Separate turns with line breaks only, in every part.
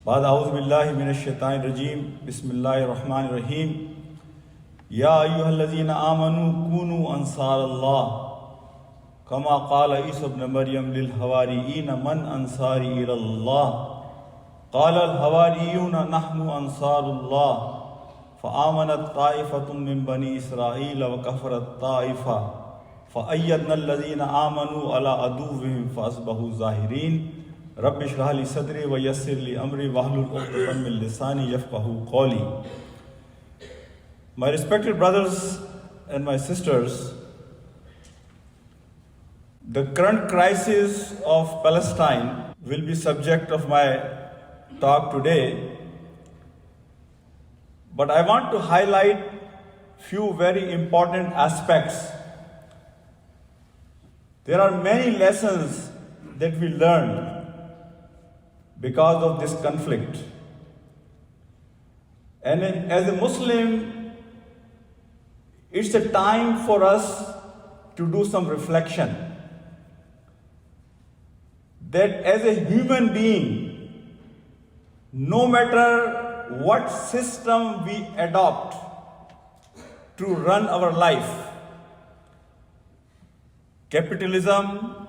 बाद औज़ुबिल्लाहि मिनश्शैतानिर्रजीम बिस्मिल्लाहिर्रहमानिर्रहीम या अय्युहल्लज़ीना आमनू कूनू अंसारल्लाह कमा क़ाल ईसा इब्न मरियम लिल हवारियीन मन अंसारी इलल्लाह क़ालल हवारियून नहनु अंसारुल्लाह फ़आमनत ताइफ़तुम मिन बनी इसराईल व कफ़रत ताइफ़ा फ़अय्यदनल्लज़ीना आमनू अला अदुव्विहिम फ़अस्बहू ज़ाहिरीन रब्बि इश्रह ली सदरी व यस्सिर ली अमरी वहलुल उक़दतम मिन लिसानी यफ़क़हू क़ौली. My respected brothers and my sisters, the current crisis of Palestine will be subject of my talk today, but I want to highlight few very important aspects. There are many lessons that we learned because of this conflict. And as a Muslim, it's a time for us to do some reflection. That as a human being, no matter what system we adopt to run our life, capitalism,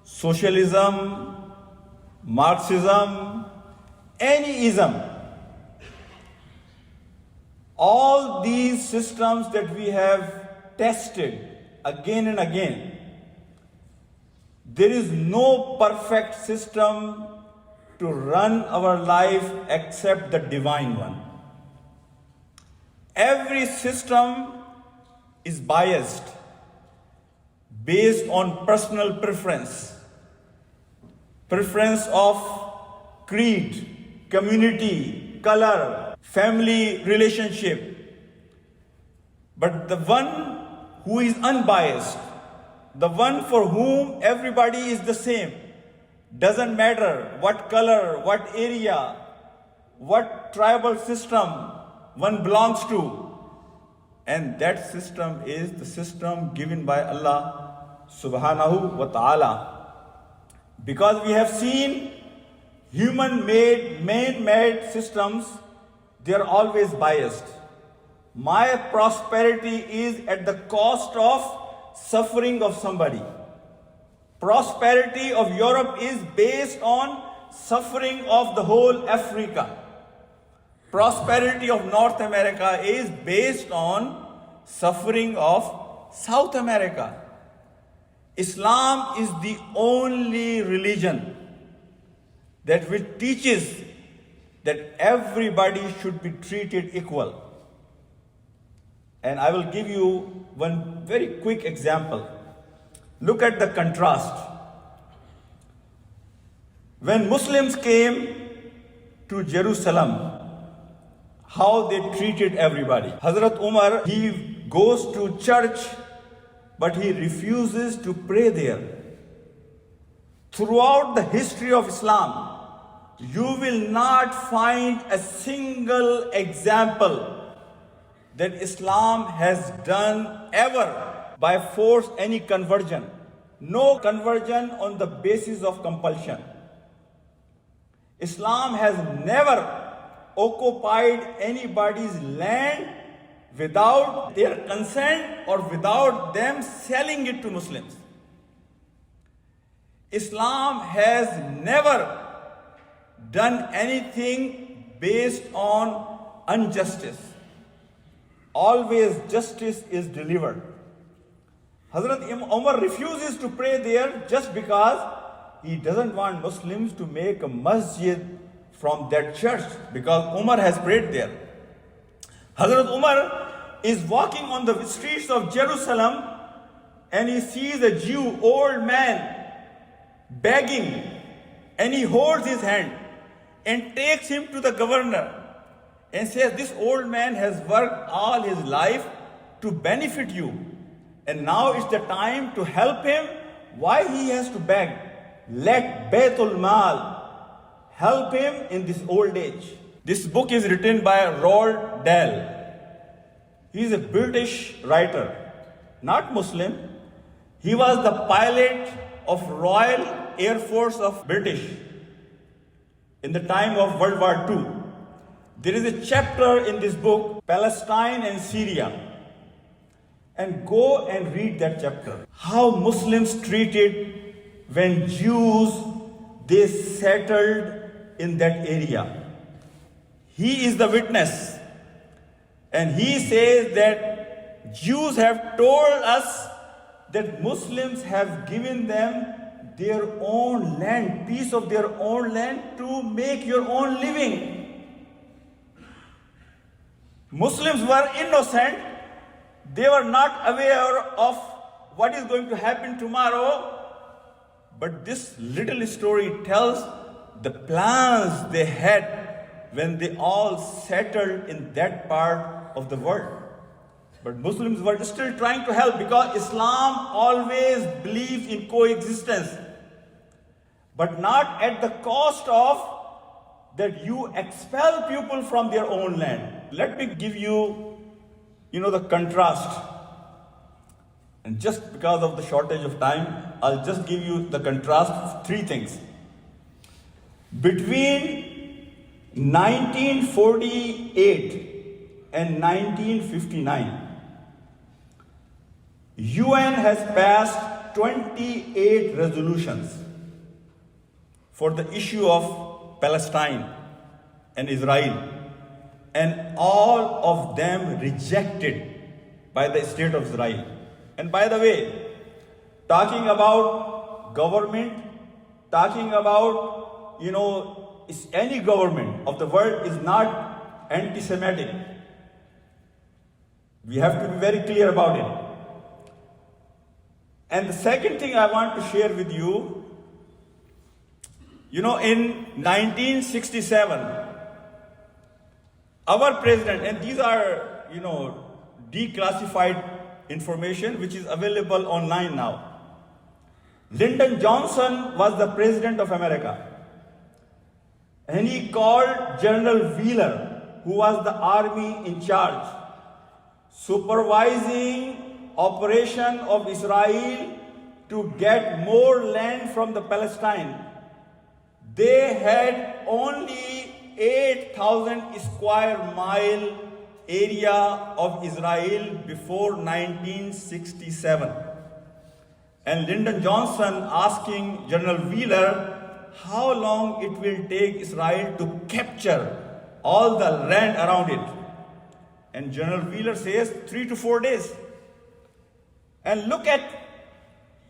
socialism, Marxism, any ism, all these systems that we have tested again and again, there is no perfect system to run our life except the divine one. Every system is biased based on personal preference of creed, community, color, family relationship. But the one who is unbiased, the one for whom everybody is the same, doesn't matter what color, what area, what tribal system one belongs to, and that system is the system given by Allah subhanahu wa ta'ala. Because we have seen human-made, man-made systems, they are always biased. My prosperity is at the cost of suffering of somebody. Prosperity of Europe is based on suffering of the whole Africa. Prosperity of North America is based on suffering of South America. Islam is the only religion that which teaches that everybody should be treated equal. And I will give you one very quick example. Look at the contrast. When Muslims came to Jerusalem, how they treated everybody. Hazrat Umar, he goes to church, but he refuses to pray there. Throughout the history of Islam, you will not find a single example that Islam has done ever by force any conversion. No conversion on the basis of compulsion. Islam has never occupied anybody's land without their consent or without them selling it to Muslims. Islam has never done anything based on injustice. Always justice is delivered. Hazrat Umar refuses to pray there just because he doesn't want Muslims to make a masjid from that church, because Umar has prayed there. Hazrat Umar is walking on the streets of Jerusalem and he sees a Jew, old man, begging, and he holds his hand and takes him to the governor and says, this old man has worked all his life to benefit you, and now is the time to help him. Why he has to beg? Let Baitul Mal help him in this old age. This book is written by Roald Dahl. He is a British writer, not Muslim. He was the pilot of Royal Air Force of British. in the time of World War II. There is a chapter in this book, Palestine and Syria. And go and read that chapter. How Muslims treated when Jews, they settled in that area. He is the witness. And he says that Jews have told us that Muslims have given them their own land, piece of their own land to make your own living. Muslims were innocent. They were not aware of what is going to happen tomorrow. But this little story tells the plans they had when they all settled in that part of the world. But Muslims were still trying to help because Islam always believes in coexistence. But not at the cost of that you expel people from their own land. Let me give you the contrast. And just because of the shortage of time, I'll just give you the contrast of three things. Between 1948 and 1959, UN has passed 28 resolutions for the issue of Palestine and Israel. And all of them rejected by the state of Israel. And by the way, talking about government, talking about, any government of the world is not anti-Semitic. We have to be very clear about it. And the second thing I want to share with you, in 1967, our president, and these are, declassified information which is available online now. Lyndon Johnson was the president of America. And he called General Wheeler, who was the army in charge, supervising operation of Israel to get more land from the Palestine. They had only 8,000 square mile area of Israel before 1967. And Lyndon Johnson asking General Wheeler how long it will take Israel to capture all the land around it. And General Wheeler says 3 to 4 days. And look at,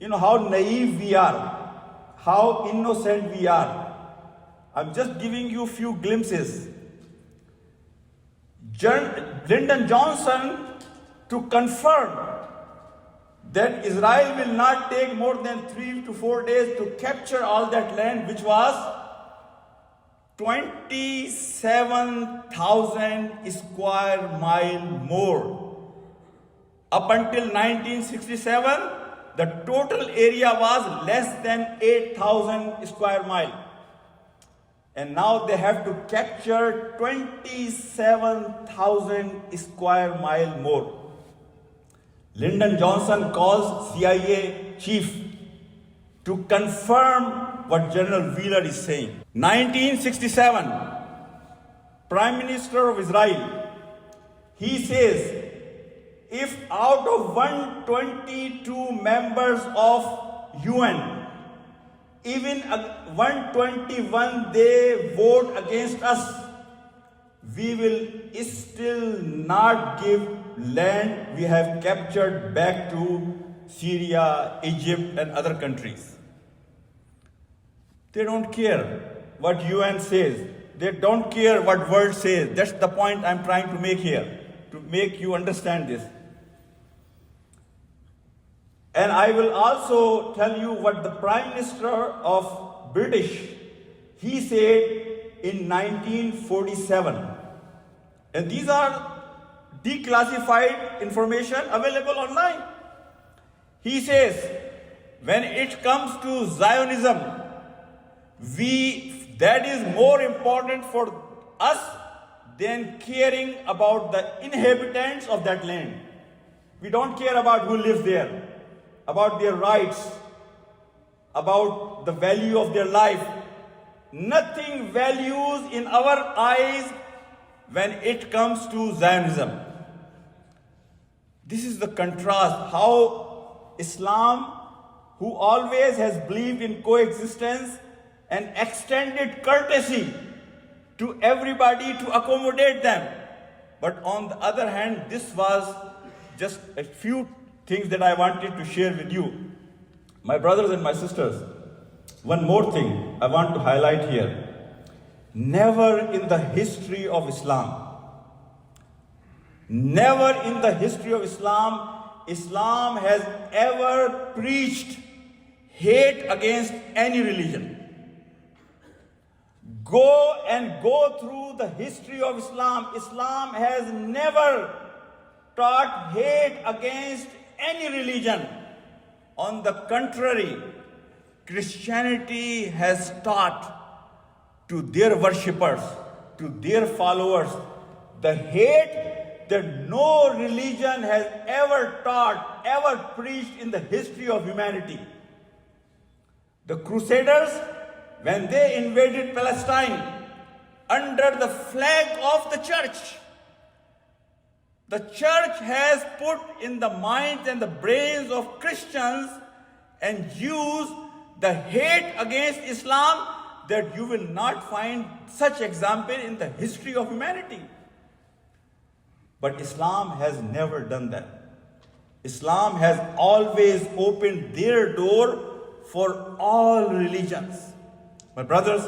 how naive we are, how innocent we are. I'm just giving you a few glimpses. Lyndon Johnson, to confirm that Israel will not take more than 3 to 4 days to capture all that land, which was 27,000 square mile more. Up until 1967, the total area was less than 8,000 square mile. And now they have to capture 27,000 square mile more. Lyndon Johnson calls CIA chief to confirm what General Wheeler is saying. 1967, Prime Minister of Israel, he says, if out of 122 members of UN, even 121 they vote against us, we will still not give land we have captured back to Syria, Egypt, and other countries. They don't care what UN says. They don't care what world says. That's the point I'm trying to make here, to make you understand this. And I will also tell you what the Prime Minister of British, he said in 1947. And these are declassified information available online. He says, when it comes to Zionism, that is more important for us than caring about the inhabitants of that land. We don't care about who lives there, about their rights, about the value of their life. nothing values in our eyes when it comes to Zionism. This is the contrast, how Islam, who always has believed in coexistence and extended courtesy to everybody to accommodate them. But on the other hand, this was just a few things that I wanted to share with you. My brothers and my sisters, one more thing I want to highlight here. Never in the history of Islam, never in the history of Islam, Islam has ever preached hate against any religion. Go through the history of Islam. Islam has never taught hate against any religion. On the contrary, Christianity has taught to their worshippers, to their followers, the hate that no religion has ever taught, ever preached in the history of humanity. The Crusaders, when they invaded Palestine under the flag of the church has put in the minds and the brains of Christians and Jews the hate against Islam that you will not find such example in the history of humanity. But Islam has never done that. Islam has always opened their door for all religions. My brothers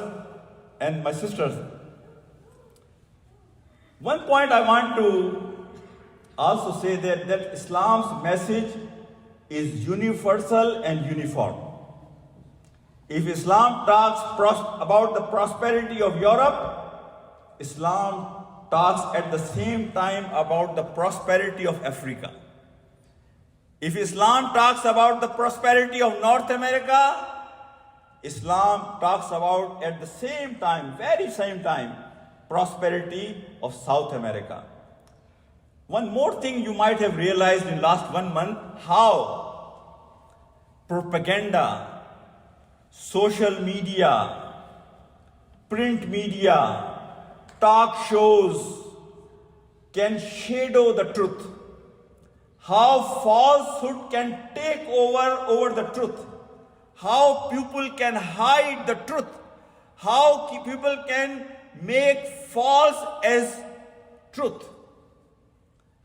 and my sisters, one point I want to also say that Islam's message is universal and uniform. If Islam talks about the prosperity of Europe, Islam talks at the same time about the prosperity of Africa. If Islam talks about the prosperity of North America, Islam talks about at the same time, very same time, prosperity of South America. One more thing you might have realized in last 1 month, how propaganda, social media, print media, talk shows can shadow the truth. How falsehood can take over the truth. How people can hide the truth. How people can make false as truth.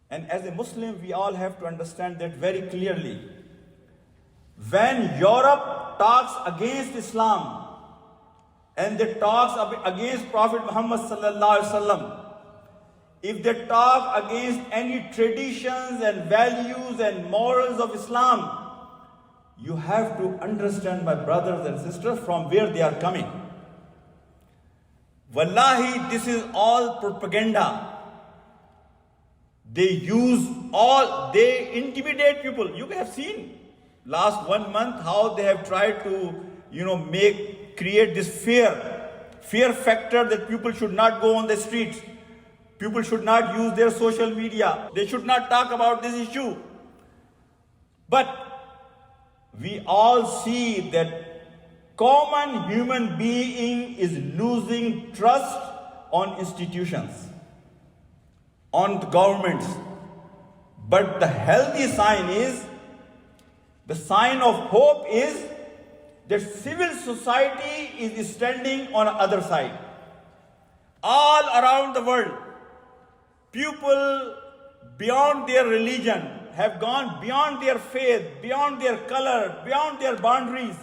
And as a Muslim, we all have to understand that very clearly. When Europe talks against Islam and they talk against Prophet Muhammad sallallahu alaihi wasallam, if they talk against any traditions and values and morals of Islam, you have to understand, my brothers and sisters, from where they are coming. Wallahi, this is all propaganda. They intimidate people. You have seen last 1 month how they have tried to, create this fear factor that people should not go on the streets. People should not use their social media. They should not talk about this issue. But we all see that common human being is losing trust on institutions, on the governments. But the healthy sign is, the sign of hope is that civil society is standing on the other side. All around the world, people beyond their religion have gone beyond their faith, beyond their color, beyond their boundaries.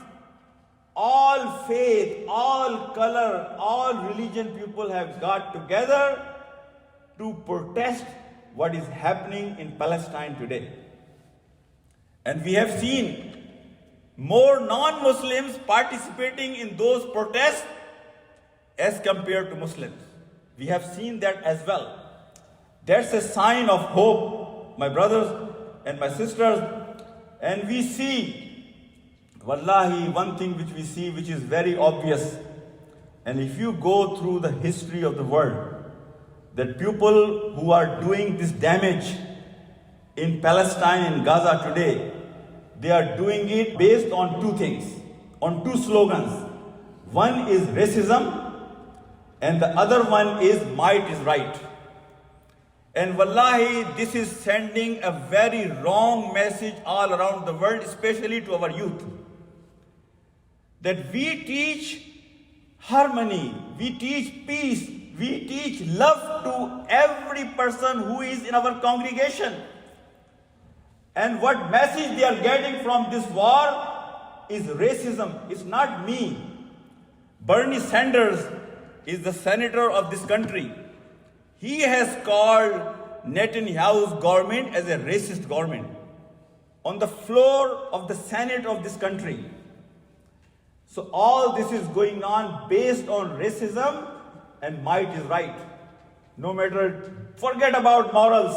All faith, all color, all religion people have got together to protest what is happening in Palestine today. And we have seen more non-Muslims participating in those protests as compared to Muslims. We have seen that as well. That's a sign of hope, my brothers and my sisters. And we see, wallahi, one thing which we see which is very obvious. And if you go through the history of the world, that people who are doing this damage in Palestine and Gaza today, they are doing it based on two things, on two slogans. One is racism and the other one is might is right. And wallahi, this is sending a very wrong message all around the world, especially to our youth. That we teach harmony, we teach peace, we teach love to every person who is in our congregation. And what message they are getting from this war is racism. It's not me. Bernie Sanders is the senator of this country. He has called Netanyahu's government as a racist government on the floor of the Senate of this country. So all this is going on based on racism and might is right. No matter, forget about morals,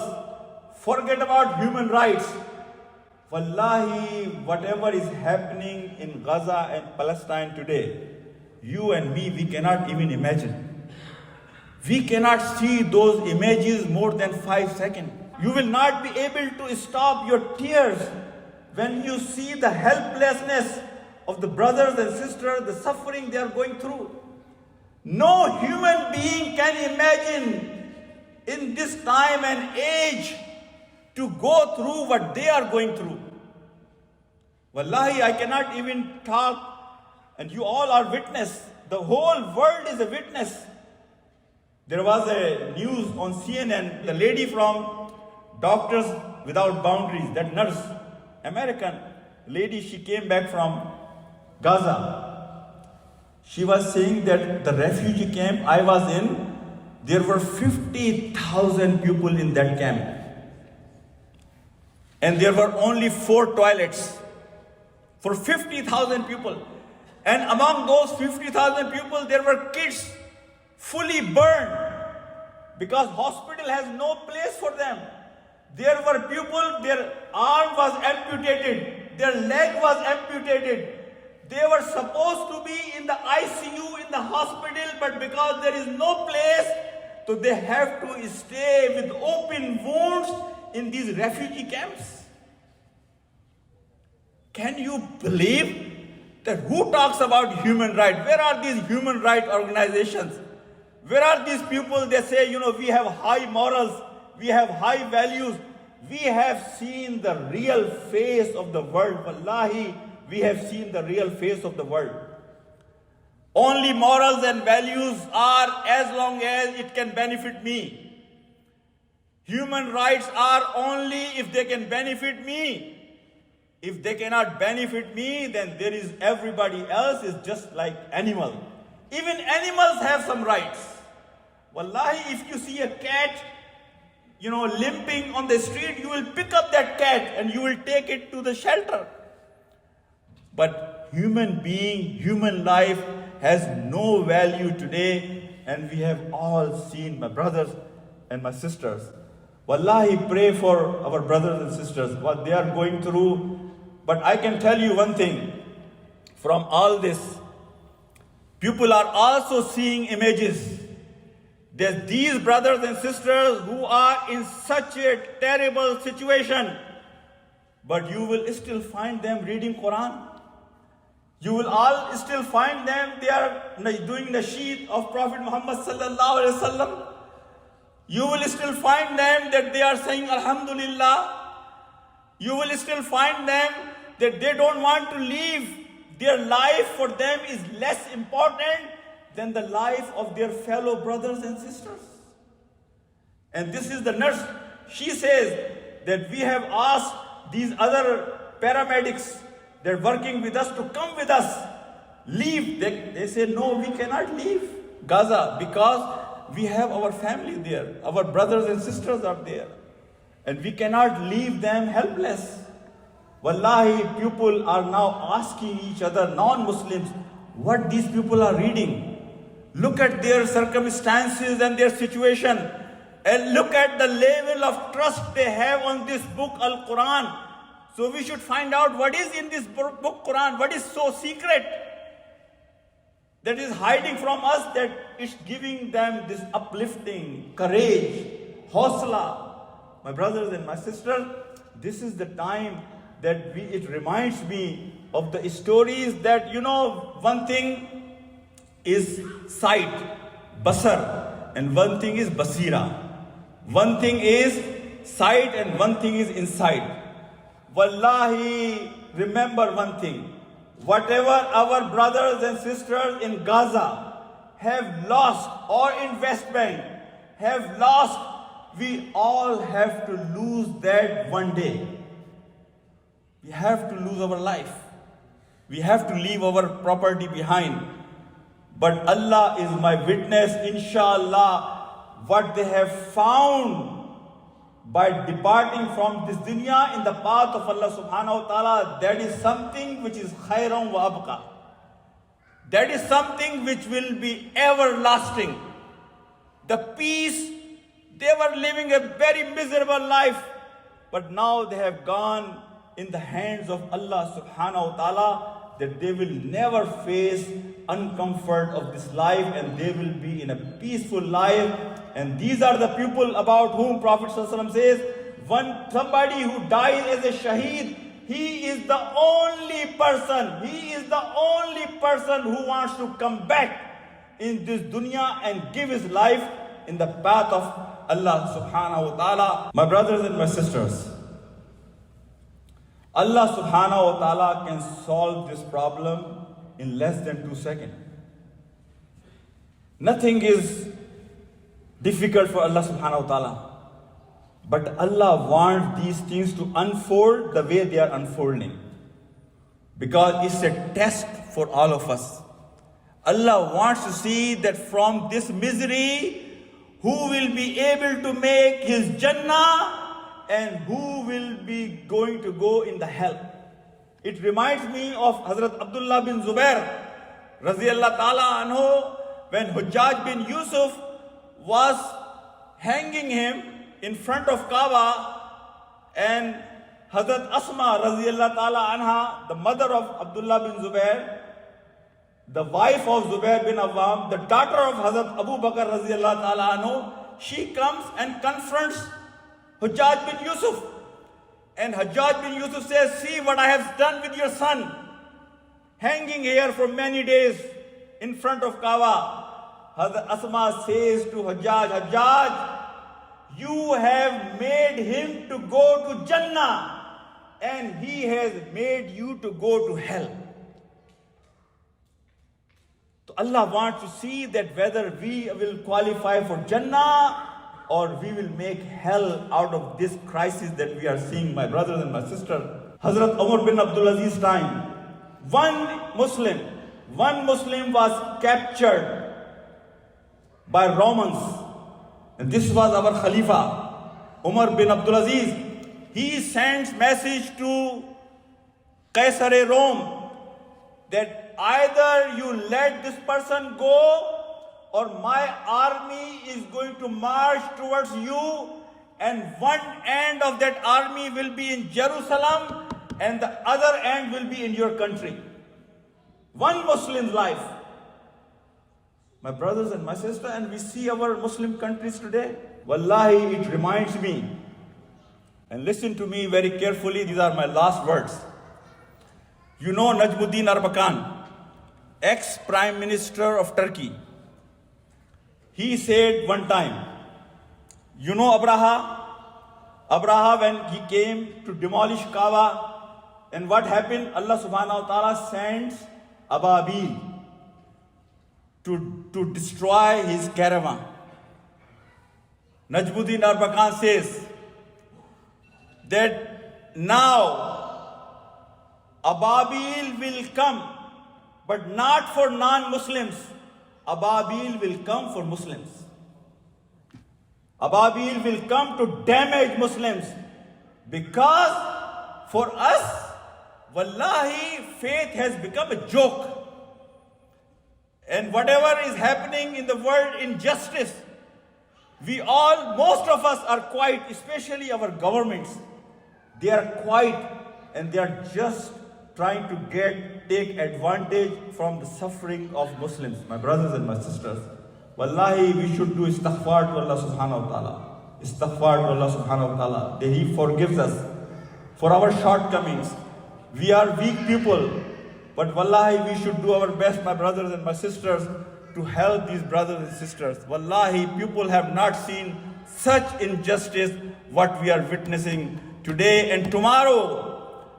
forget about human rights. Wallahi, whatever is happening in Gaza and Palestine today, you and me, we cannot even imagine. We cannot see those images more than 5 seconds. You will not be able to stop your tears when you see the helplessness of the brothers and sisters, the suffering they are going through. No human being can imagine in this time and age to go through what they are going through. Wallahi, I cannot even talk, and you all are witness. The whole world is a witness. There was a news on CNN, the lady from Doctors Without Boundaries, that nurse, American lady, she came back from Gaza. She was saying that the refugee camp I was in, there were 50,000 people in that camp. And there were only 4 toilets for 50,000 people. And among those 50,000 people, there were kids fully burned because hospital has no place for them. There were people, their arm was amputated, their leg was amputated. They were supposed to be in the ICU in the hospital, but because there is no place, so they have to stay with open wounds in these refugee camps. Can you believe that who talks about human rights? Where are these human rights organizations? Where are these people? They say, we have high morals, we have high values. We have seen the real face of the world. Wallahi, we have seen the real face of the world. Only morals and values are as long as it can benefit me. Human rights are only if they can benefit me. If they cannot benefit me, then there is everybody else is just like animal. Even animals have some rights. Wallahi, if you see a cat, limping on the street, you will pick up that cat and you will take it to the shelter. But human being, human life has no value today, and we have all seen, my brothers and my sisters. Wallahi, pray for our brothers and sisters, what they are going through. But I can tell you one thing, from all this, people are also seeing images. There's these brothers and sisters who are in such a terrible situation, but you will still find them reading Quran. You will all still find them, they are doing nasheed of Prophet Muhammad sallallahu alaihi wasallam. You will still find them that they are saying Alhamdulillah. You will still find them that they don't want to leave. Their life for them is less important than the life of their fellow brothers and sisters. And this is the nurse. She says that we have asked these other paramedics, they're working with us, to come with us. Leave. They say, no, we cannot leave Gaza because we have our family there. Our brothers and sisters are there. And we cannot leave them helpless. Wallahi, people are now asking each other, non-Muslims, what these people are reading. Look at their circumstances and their situation. And look at the level of trust they have on this book, Al-Quran. So we should find out what is in this book, Quran, what is so secret that is hiding from us, that it's giving them this uplifting, courage, hawsla. My brothers and my sisters, this is the time that it reminds me of the stories that, one thing, is sight, basar, and one thing is basira. One thing is sight and one thing is insight. Wallahi, remember one thing. Whatever our brothers and sisters in Gaza have lost, or in West Bank have lost, we all have to lose that one day. We have to lose our life. We have to leave our property behind. But Allah is my witness, inshallah, what they have found by departing from this dunya in the path of Allah subhanahu wa ta'ala, that is something which is khairan wa abqa. That is something which will be everlasting. The peace, they were living a very miserable life, but now they have gone in the hands of Allah subhanahu wa ta'ala, that they will never face uncomfort of this life and they will be in a peaceful life. And these are the people about whom Prophet ﷺ says, somebody who dies as a shaheed, he is the only person who wants to come back in this dunya and give his life in the path of Allah subhanahu wa ta'ala. My brothers and my sisters, Allah subhanahu wa ta'ala can solve this problem in less than 2 seconds. Nothing is difficult for Allah subhanahu wa ta'ala. But Allah wants these things to unfold the way they are unfolding. Because it's a test for all of us. Allah wants to see that from this misery, who will be able to make his Jannah and who will be going to go in the hell. It reminds me of Hazrat Abdullah bin Zubair Raziyallahu ta'ala anhu, when Hujjaj bin Yusuf was hanging him in front of Kaaba, and Hazrat Asma Raziyallahu ta'ala anha, the mother of Abdullah bin Zubair, the wife of Zubair bin Awwam, the daughter of Hazrat Abu Bakr Raziyallahu ta'ala anhu, she comes and confronts Hujjaj bin Yusuf. And Hujjaj bin Yusuf says, see what I have done with your son, hanging here for many days in front of Kaaba. Hazrat Asma says to Hujjaj, you have made him to go to Jannah and he has made you to go to hell. So Allah wants to see that whether we will qualify for Jannah or we will make hell out of this crisis that we are seeing, my brothers and my sisters. Hazrat Umar bin Abdul Aziz's time, one Muslim was captured by Romans. And this was our Khalifa, Umar bin Abdul Aziz. He sends message to Caesar Rome that either you let this person go or my army is going to march towards you, and one end of that army will be in Jerusalem and the other end will be in your country. One Muslim's life. My brothers and my sisters, and we see our Muslim countries today. Wallahi, it reminds me, and listen to me very carefully, these are my last words. You know Najmuddin Arbakan, ex-Prime Minister of Turkey. He said one time, you know Abraha when he came to demolish Kaaba, and what happened? Allah subhanahu wa ta'ala sends Ababil to destroy his caravan. Najmuddin Arbakan says that now Ababil will come, but not for non-Muslims. Ababil will come for Muslims. Ababil will come to damage Muslims. Because for us, wallahi, faith has become a joke. And whatever is happening in the world, injustice, most of us are quiet, especially our governments. They are quiet and they are just trying to take advantage from the suffering of Muslims. My brothers and my sisters, wallahi, we should do istighfar to Allah subhanahu wa ta'ala. Istighfar to Allah subhanahu wa ta'ala, that He forgives us for our shortcomings. We are weak people, but wallahi, we should do our best, my brothers and my sisters, to help these brothers and sisters. Wallahi, people have not seen such injustice what we are witnessing today and tomorrow.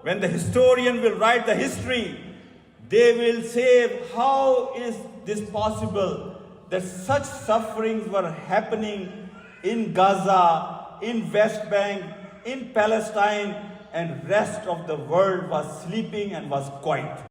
When the historian will write the history, they will say, how is this possible that such sufferings were happening in Gaza, in West Bank, in Palestine, and rest of the world was sleeping and was quiet.